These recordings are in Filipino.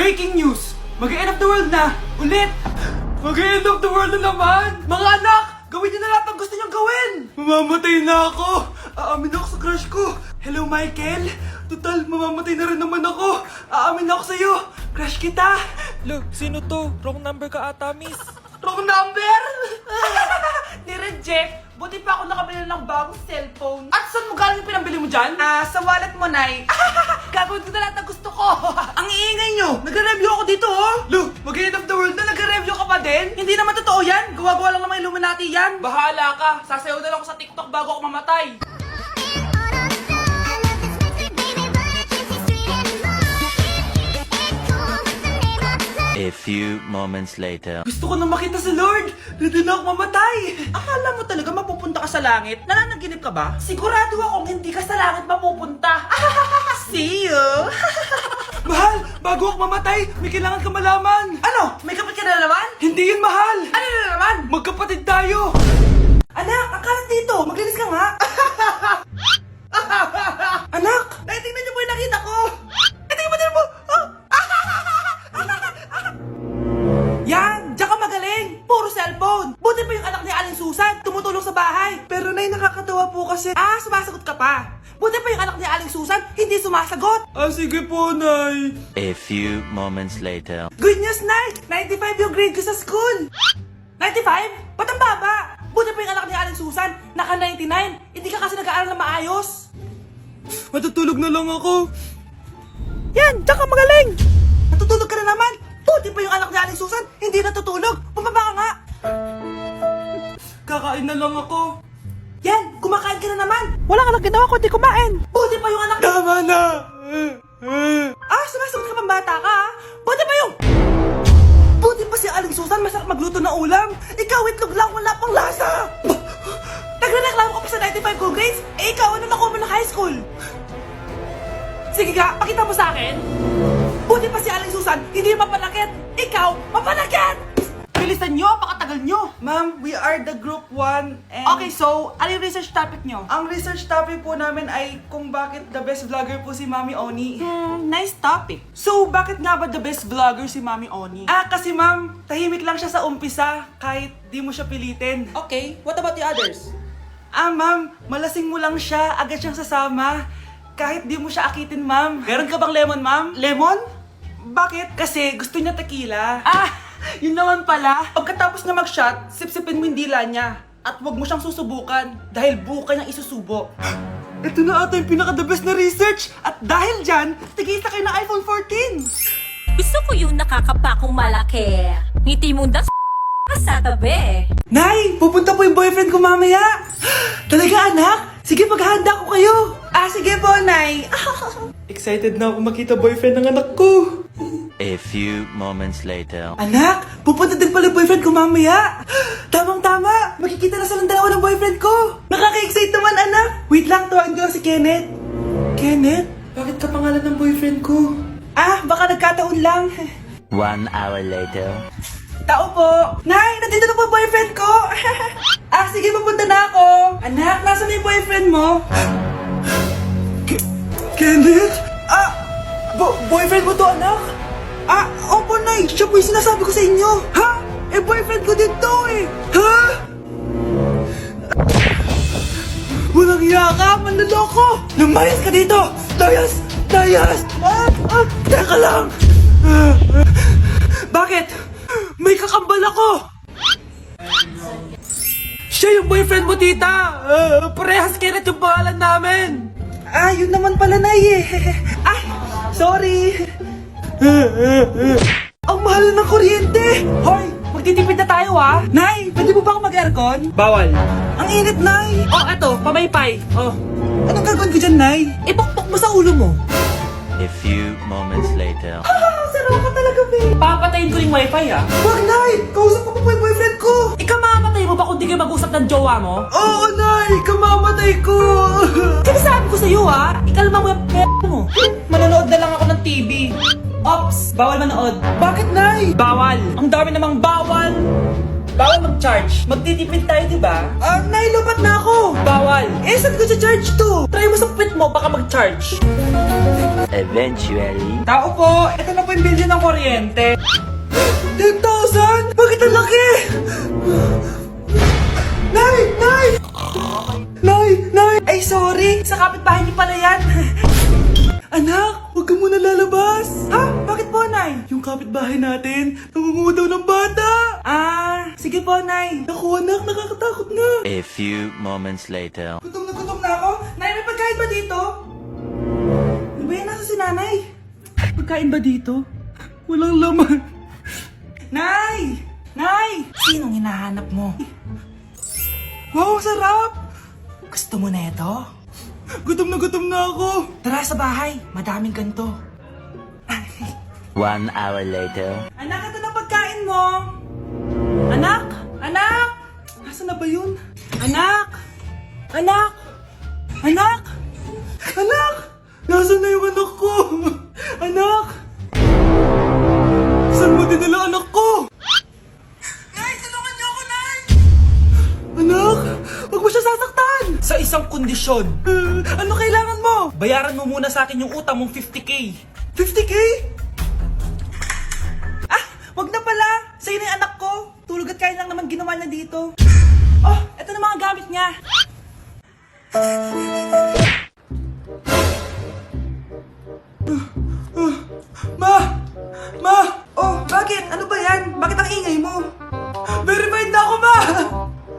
Breaking news! Mag-end of the world na! Ulit! Mag-end of the world na naman! Mga anak! Gawin niyo na lahat ng gusto niyong gawin! Mamamatay na ako! Aamin ako sa crush ko! Hello, Michael! Total, mamamatay na rin naman ako! Aamin ako sa'yo! Crush kita! Lo, sino to? Wrong number ka ata, miss. Wrong number! Ni-reject! Buti pa ako nakabili ng bagong cellphone. At saan mo galing yung pinambili mo dyan? Sa wallet mo, Nay. Gagawin ko na lahat ng gusto ko. Ang iingay nyo! Nagre-review ako dito, oh! Lu, mag-end of the world na nagre-review ka pa din? Hindi naman totoo yan! Gawa-gawa lang naman Illuminati yan! Bahala ka! Sasayaw na lang ako sa TikTok bago ako mamatay! A few moments later. Gusto ko na makita si Lord! Ready na ako mamatay! Akala mo talaga mapupunta ka sa langit? Nananaginip ka ba? Sigurado akong hindi ka sa langit mapupunta! See you! Mahal! Bago ako mamatay, may kailangan ka malaman! Ano? May kapit ka na naman? Hindi yun, mahal! Ano na naman? Magkapatid tayo! Anak, ang kalat dito! Maglinis ka nga! Anak! Naitingnan niyo po yung nakita ko! Tingnan mo din mo! Yan! Diyan ka magaling! Puro cellphone! Buti pa yung anak ni Aling Susan, tumutulong sa bahay! Pero Nay, nakakatawa po kasi... sumasagot ka pa! Buti pa yung anak ni Aling Susan, hindi sumasagot! Sige po, Nay! A few moments later. Good news, Nay! 95 yung grade ko sa school! 95? Ba't ang baba? Buti pa yung anak ni Aling Susan, naka 99! Hindi ka kasi nag-aaral na maayos! Matutulog na lang ako! Yan! Diyan ka magaling! Natutulog ka na naman! Buti pa yung anak ni Aling Susan, hindi natutulog! Bumaba ka nga! Kakain na lang ako! Yan! Kumakain ka na naman! Wala ka lang ginawa kundi kumain! Buti pa yung anak... Tama na! Sumasagot ka pang bata ka, ha? Buti pa yung... Buti pa si Aling Susan, masarap magluto ng ulam! Ikaw, itlog lang, wala pang lasa! Nagre-reklamo ka pa sa 95 good grades? Ikaw, ano nakuha mo ng high school? Sige ka, pakita mo sa akin! Buti pa si Aling Susan, hindi mapanakit! Ikaw, mapanakit! Bilisan nyo, pakatagal nyo! Ma'am, we are the group 1 and... Okay, so, ano yung research topic nyo? Ang research topic po namin ay kung bakit the best vlogger po si Mami Oni. Nice topic. So, bakit nga ba the best vlogger si Mami Oni? Kasi ma'am, tahimik lang siya sa umpisa kahit di mo siya pilitin. Okay, what about the others? Ma'am, malasing mo lang siya, agad siyang sasama. Kahit di mo siya akitin, ma'am. Meron ka bang lemon, ma'am? Lemon? Bakit? Kasi gusto niya tequila. Yun naman pala. Pagkatapos na mag-shot, sipsipin mo yung dila niya. At huwag mo siyang susubukan dahil buka niyang isusubo. Ito na ata yung pinaka-the best na research. At dahil dyan, tigisa kayo ng iPhone 14. Gusto ko yung nakakapakong malaki. Ngiti mo das sa tabi. Nay, pupunta po yung boyfriend ko mamaya. Talaga, anak? Sige, paghahanda ko kayo. Sige po, Nay. Excited na ako makita boyfriend ng anak ko. A few moments later. Anak, pupunta din pala yung boyfriend ko mamaya. Tamang-tama, makikita na silang dalawa ng boyfriend ko. Nakaka-excite naman, anak. Wait lang, tawagin ko lang si Kenneth. Kenneth? Bakit ka pangalan ng boyfriend ko? Baka nagkataon lang. 1 hour later. Tao po. Nay, nandito na po yung boyfriend ko. Sige, pupunta na ako. Anak, nasa na yung boyfriend mo? Kenneth? Boyfriend mo to, anak? Opo, Nay. Siya po yung sinasabi ko sa inyo. Ha? Boyfriend ko din to, eh. Ha? Walang hiya ka, manloloko. Lumayas ka dito. Layas! Layas! Teka lang. Bakit? May kakambal ako. Siya yung boyfriend mo, tita. Parehas Kenneth yung pangalan namin. Yun naman pala, Nay, eh. Sorry. Ang mahal ng kuryente. Hoy, magtitipid na tayo, ha? Nay, pwede mo ba ako mag-aircon? Bawal. Ang init, Nay. Eto, pamaypay. Anong gagawin ko dyan, Nay? Ipukpok mo sa ulo mo. A few moments later. Sarap ka talaga, babe. Papatayin ko yung wifi, ha? Wag, Nay! Kausap ko pa po yung boyfriend ko. Ikamamatay mo ba kung di kayo mag-usap ng jowa mo? Oo, Nay! Kamamatay ko! Sinasabi ko sa'yo, ha? Ikalma mo yung mo. Manonood na lang ako ng TV. Ops! Bawal manood. Bakit, Nay? Bawal. Ang dami namang bawal. Bawal mag-charge. Magtitipid tayo, di ba? Nay, lupat na ako! Bawal. Saan ko charge to? Try mo sa puwit mo, baka mag-charge. Eventually. Tao po, ito na po yung bill ng kuryente. 10,000? Bakit ang laki? Nay! Nay! Nay! Ay, sorry! Sa kapitbahay niyo pala yan! Anak, huwag ka muna lalabas! Ha? Bakit po, Nay? Yung kapitbahay natin, nangungudaw ng bata! Sige po, Nay. Naku, anak, nakakatakot na! A few moments later. Gutom na ako. Nay, may pagkain ba dito? Ano ba yan? Nasa si Nanay? Pagkain ba dito? Walang laman. Nay! Nay! Sinong hinahanap mo? Wow, sarap! Gusto mo na ito? Gutom na ako. Tara sa bahay. Madaming ganito. 1 hour later. Anak, ito na pagkain mo. Anak! Anak! Nasaan na ba yun? Anak! Anak! Anak! Anak! Nasaan na yung anak ko? Anak! Saan mo dinala anak ko? Nay, tulungan niyo ako, Nay! Anak! Huwag mo siya sasaktan! Sa isang kondisyon, Ano kailangan mo? bayaran mo muna sa akin yung utang mong 50K. 50K? Wag na pala! Sa'yo na yung anak ko! Tulog at kain lang naman ginawa niya dito. Oh, eto na mga gamit niya. Ma! Oh, bakit? Ano ba yan? Bakit ang ingay mo? Verified na ako, Ma!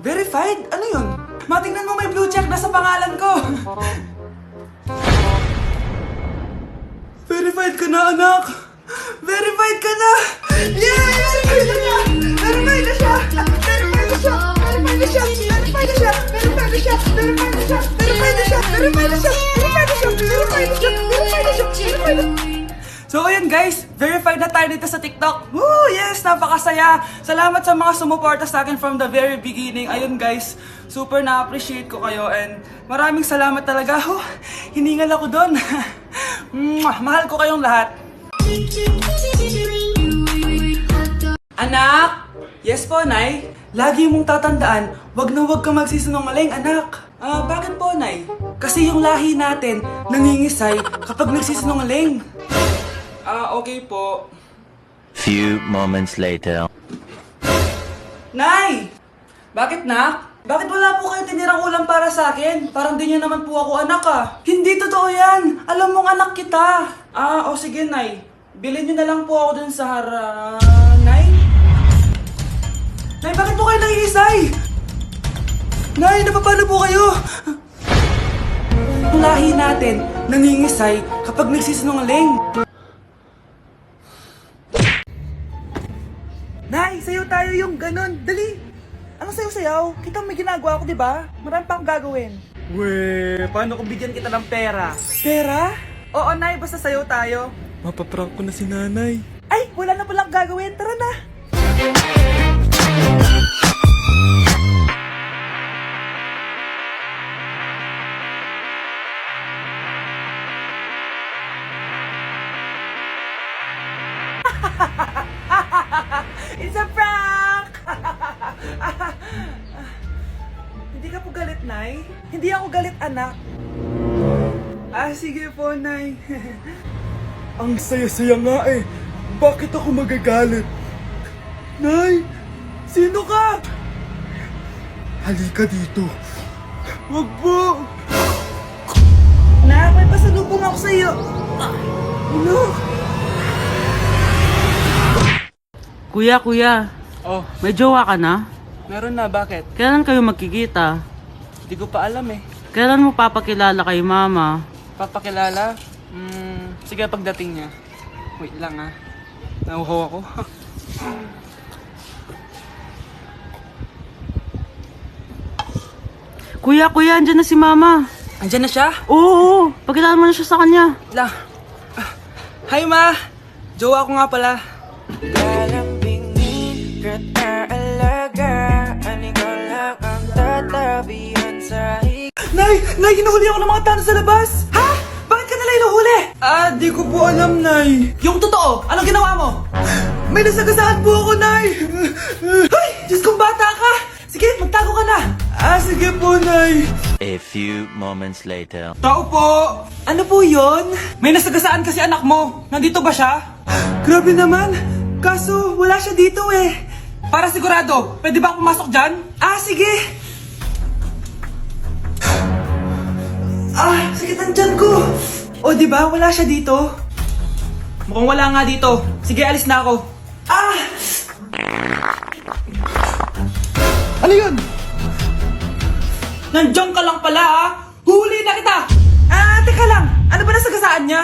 Verified? Ano yun? Ma, tingnan mo may blue check na sa pangalan ko. Verified ka na, anak! Verified ka na! Yeah! Verified na siya! Verified na siya! Verified na siya! Verified na siya! Verified na siya! Verified na siya! Verified na siya! Verified na siya! Verified na siya! Verified na siya! Verified na siya! Verified na siya! Verified na siya! So ayun guys, verified na tayo dito sa TikTok. Woo! Yes! Napakasaya! Salamat sa mga sumuporta sa akin from the very beginning. Ayun guys, super na-appreciate ko kayo and maraming salamat talaga. Oh, hiningal ako doon. Mahal ko kayong lahat. Anak! Yes po, Nay. Lagi mong tatandaan, wag na wag ka magsisinungaling, anak. Bakit po, Nay? Kasi yung lahi natin nangingisay kapag nagsisinungaling. Okay po. Few moments later. Nay! Bakit, Nak? Bakit wala po kayong tinirang ulam para sa akin? Parang di niyo naman po ako anak, Hindi totoo yan! Alam mong anak kita! Sige, Nay. Bilhin niyo na lang po ako dun sa Nay? Nay, bakit po kayo nangiisay? Nay, napapano po kayo? Ang lahi natin nangingisay kapag nagsisinungaling. Nay, sayo tayo yung ganon. Dali! Ano sayo-sayaw? Kita may ginagawa ko, di ba? Marami pa akong gagawin. Weh, paano kung bigyan kita ng pera? Pera? Oo, Nay. Basta sayo tayo. Mapaprank ko na si nanay. Ay, wala na palang gagawin. Tara na. It's a prank! Hindi ka po galit, Nay? Hindi ako galit, anak. Sige po, Nay. Ang saya-saya nga eh. Bakit ako magagalit? Nay! Sino ka? Halika dito. Wag po. Nak, may pasalubong ako sa'yo. Ano? Kuya, Oh, may jowa ka na? meron na. Bakit? Kailan kayo magkikita? Hindi ko pa alam eh. Kailan mo papakilala kay mama? Papakilala? Sige pagdating niya. Wait lang Nauhaw ako. Kuya, andyan na si mama. Andiyan na siya? Oo, pakilala mo na siya sa kanya. Lang. Hi ma! Jowa ko nga pala. Lalambingin ka't aalagaan, ikaw lang ang tatabihan sa Nay! Hinuhuli ako ng mga tanong sa labas! Ha? Bakit ka nila hinuhuli? Di ko po alam, Nay. Yung totoo, anong ginawa mo? May nasagasaan po ako, Nay! Ay! Diyos kong bata ka! Sige, magtago ka na! Sige po, Nay. A few moments later. Tao po! Ano po yon? May nasagasaan kasi anak mo. Nandito ba siya? Grabe naman. Kaso, wala siya dito eh. Para sigurado, pwede ba ako pumasok dyan? Sige. Sakit ang tiyan ko. O, di ba? Wala siya dito. Mukhang wala nga dito. Sige, alis na ako. Ano yun? Nandiyan ka lang pala Huli na kita! Teka lang. Ano ba nasagasaan niya?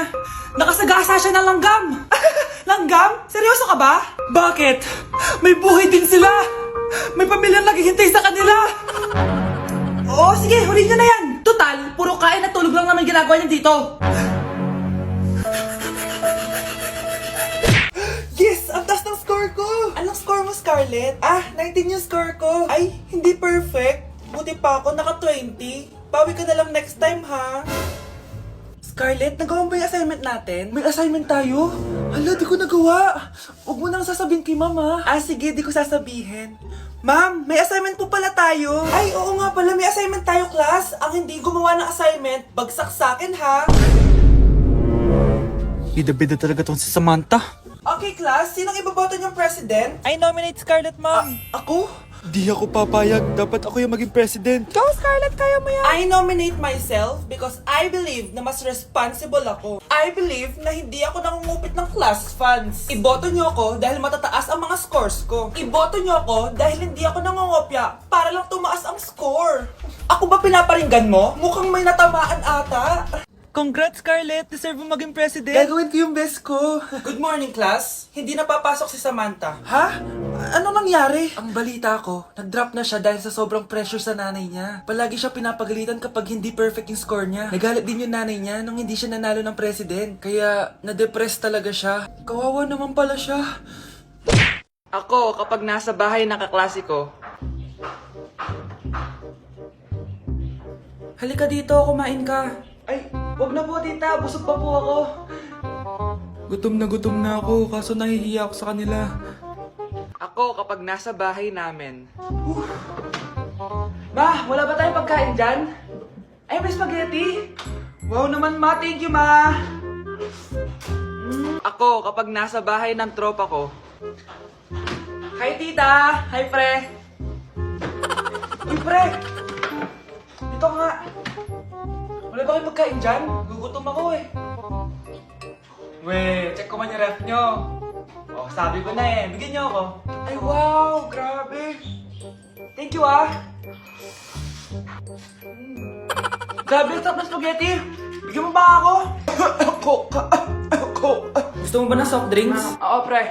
Nakasagasa siya ng langgam. Langgam? Seryoso ka ba? Bakit? May buhay din sila. May pamilyang naghihintay sa kanila. Oo, sige. Huli niyo na yan. Total, puro kain at tulog lang naman ginagawa niya dito. Yes! Ang taas ng score ko! Anong score mo, Scarlett? 19 yung score ko. Ay, hindi perfect. Buti pa ako, naka 20. Bawi ka na lang next time, ha? Scarlett, nagawa mo ba yung assignment natin? May assignment tayo? Hala, di ko nagawa. Huwag mo nang sasabihin kay mama. Sige, di ko sasabihin. Ma'am, may assignment po pala tayo. Ay, oo nga pala, may assignment tayo, class. Ang hindi gumawa ng assignment, bagsak sa akin, ha? Bida-bida talaga tong si Samantha. Okay, class. Sinong ibaboto niyong president? I nominate Scarlett, ma'am. Ako? Di ako papayag. Dapat ako yung maging president. Go, Scarlett, kaya mo yan. I nominate myself because I believe na mas responsible ako. I believe na hindi ako nangungupit ng class funds. Iboto niyo ako dahil matataas ang mga scores ko. Iboto niyo ako dahil hindi ako nangungopya para lang tumaas ang score. Ako ba pinaparinggan mo? Mukhang may natamaan ata. Congrats, Scarlett. Deserve mo maging president. Gagawin ko yung best ko. Good morning, class. Hindi na papasok si Samantha. Ha? Ano nangyari? Ang balita ko, nag-drop na siya dahil sa sobrang pressure sa nanay niya. Palagi siya pinapagalitan kapag hindi perfect yung score niya. Nagalit din yung nanay niya nung hindi siya nanalo ng president. Kaya, na-depress talaga siya. Kawawa naman pala siya. Ako, kapag nasa bahay nakaklase ko. Halika dito, kumain ka. Ay, wag na po tita, busog pa po ako. Gutom na ako, kaso nahihiya ako sa kanila. Ako kapag nasa bahay namin. Ma, wala ba tayong pagkain dyan? Ay, may spaghetti? Wow naman ma, thank you ma. Ako kapag nasa bahay ng tropa ko. Hi tita! Hi pre! Uy pre! Dito nga! Wala ba kayong pagkain dyan? Gugutom ako eh. We, check ko man yung ref nyo. Sabi ko na eh. Bigyan nyo ako. Ay, wow! Grabe! Thank you Grabe, ang sarap na spaghetti! Bigyan mo ba ako? Gusto mo ba ng soft drinks? Oo, pre.